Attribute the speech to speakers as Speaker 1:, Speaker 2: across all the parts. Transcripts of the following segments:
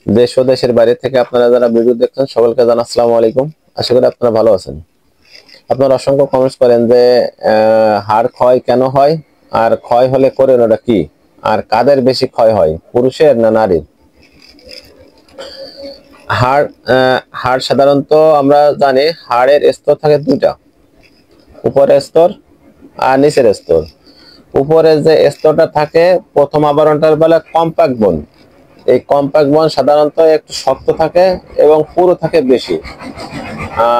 Speaker 1: দেশ ও দেশের বাইরে থেকে আপনারা যারা ভিডিও দেখছেন সকলকে জানাই আসসালামু আলাইকুম। আশা করি আপনারা ভালো আছেন। আপনারা অসংখ্য কমেন্টস করেন যে হাড় ক্ষয় কেন হয়, আর ক্ষয় হলে করণীয়টা কি, আর কাদের বেশি ক্ষয় হয়, পুরুষের না নারীর। হাড় হাড় সাধারণত আমরা জানি হাড়ের স্তর থাকে দুইটা, উপরের স্তর আর নিচের স্তর। উপরে যে স্তরটা থাকে প্রথম আবরণটার বলে কম্প্যাক্ট বোন। এই কম্প্যাক্ট বোন সাধারণত একটু শক্ত থাকে এবং পুরু থাকে বেশি।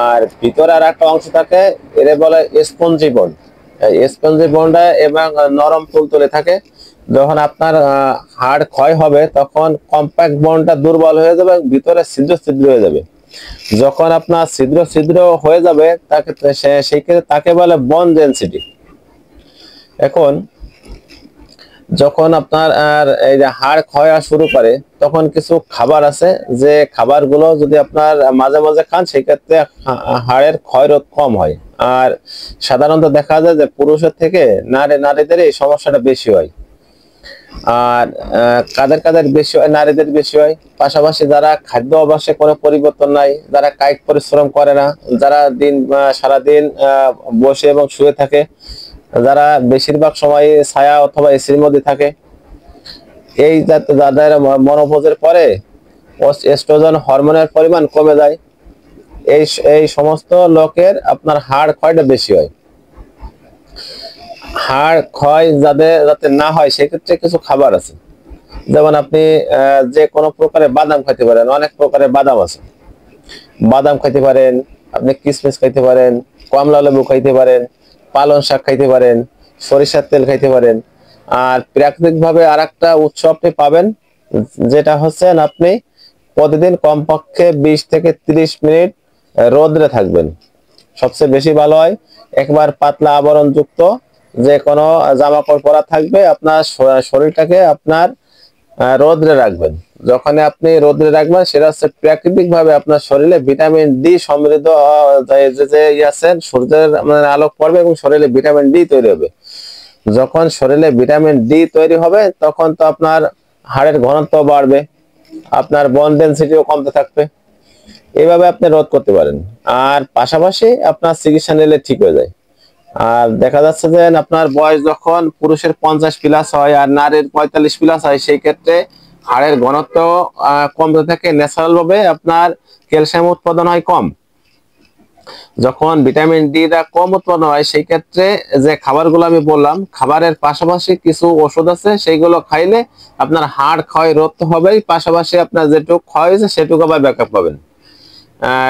Speaker 1: আর ভিতরে আর একটা অংশ থাকে, এর বলে স্পঞ্জি বোন। স্পঞ্জি বোনটা এবং নরম তুলতুলে থাকে। যখন আপনার হাড় ক্ষয় হবে তখন কম্প্যাক্ট বোনটা দুর্বল হয়ে যাবে, ভিতরে ছিদ্র ছিদ্র হয়ে যাবে। যখন আপনার ছিদ্র ছিদ্র হয়ে যাবে তাকে সেই ক্ষেত্রে তাকে বলে বোন ডেনসিটি। এখন যখন আপনার এই যে হাড় ক্ষয় শুরু করে তখন কিছু খাবার আছে, যে খাবারগুলো যদি আপনার মাঝে মাঝে খান সেক্ষেত্রে হাড়ের ক্ষয় রোধ কম হয়। আর সাধারণত দেখা যায় যে পুরুষের থেকে নারীদের এই সমস্যাটা বেশি হয়। আর কাদের কাদের বেশি হয়, নারীদের বেশি হয়। পাশাপাশি যারা খাদ্য অভ্যাসে কোনো পরিবর্তন নাই, যারা কায়িক পরিশ্রম করে না, যারা সারাদিন বসে এবং শুয়ে থাকে, যারা বেশিরভাগ সময় ছায়া অথবা এসির মধ্যে থাকে, এই যাদের মনোপজের পরে এস্ট্রোজেন হরমোনের পরিমাণ কমে যায়, এই এই সমস্ত লোকের আপনার হাড় ক্ষয়টা বেশি হয়। হাড় ক্ষয় যাতে না হয় সেক্ষেত্রে কিছু খাবার আছে, যেমন আপনি যে কোনো প্রকারের বাদাম খাইতে পারেন। অনেক প্রকারের বাদাম আছে, বাদাম খাইতে পারেন, আপনি কিশমিশ খাইতে পারেন, কমলা লেবু খাইতে পারেন, পালং শাক খাইতে পারেন, সরিষার তেল খাইতে পারেন। আর প্রাকৃতিক ভাবে আর একটা উৎস আপনি পাবেন, যেটা হচ্ছেন আপনি প্রতিদিন কমপক্ষে 20 থেকে 30 মিনিট রোদ্রে থাকবেন। সবচেয়ে বেশি ভালো হয় একবার পাতলা আবরণ যুক্ত যে কোনো জামা কাপড় পরা থাকবে, আপনার শরীরটাকে আপনার রোদ্রে রাখবেন। যখন আপনি রোদ্রে রাখবেন সেটা হচ্ছে প্রাকৃতিক ভাবে আপনার শরীরে ভিটামিন ডি সমৃদ্ধ যে আছেন, সূর্যের আলোক পড়বে এবং শরীরে ভিটামিন ডি তৈরি হবে। যখন শরীরে ভিটামিন ডি তৈরি হবে তখন তো আপনার হাড়ের ঘনত্ব বাড়বে, আপনার বোন ডেনসিটিও কমতে থাকবে। এইভাবে আপনি রোধ করতে পারেন। আর পাশাপাশি আপনার চিকিৎসা নিলে ঠিক হয়ে যায়। আর দেখা যাচ্ছে যে আপনার বয়স যখন পুরুষের 50 প্লাস হয় আর নারীর 45 প্লাস হয়, সেই ক্ষেত্রে হাড়ের ঘনত্ব কমতে থাকে। ন্যাচারাল ভাবে আপনার ক্যালসিয়াম উৎপাদন হয় কম। যখন ভিটামিন ডি টা কম উৎপাদন হয় সেই ক্ষেত্রে যে খাবারগুলো আমি বললাম, খাবারের পাশাপাশি কিছু ওষুধ আছে, সেইগুলো খাইলে আপনার হাড় ক্ষয় রোধ হবেই, পাশাপাশি আপনার যেটুকু ক্ষয় হয়েছে সেটুকু আবার ব্যাকআপ পাবেন।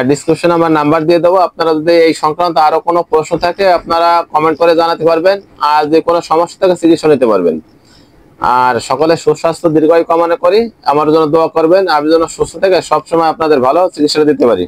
Speaker 1: ডিসক্রিপশনে আমার নাম্বার দিয়ে দেবো। আপনারা যদি এই সংক্রান্ত আরো কোনো প্রশ্ন থাকে আপনারা কমেন্ট করে জানাতে পারবেন, আর যে কোনো সমস্যা থাকে চিকিৎসা নিতে পারবেন। আর সকলে সুস্বাস্থ্য দীর্ঘায়ু কামনা করি। আমার জন্য দোয়া করবেন, আমি যেন সুস্থ থেকে সবসময় আপনাদের ভালো চিকিৎসা দিতে পারি।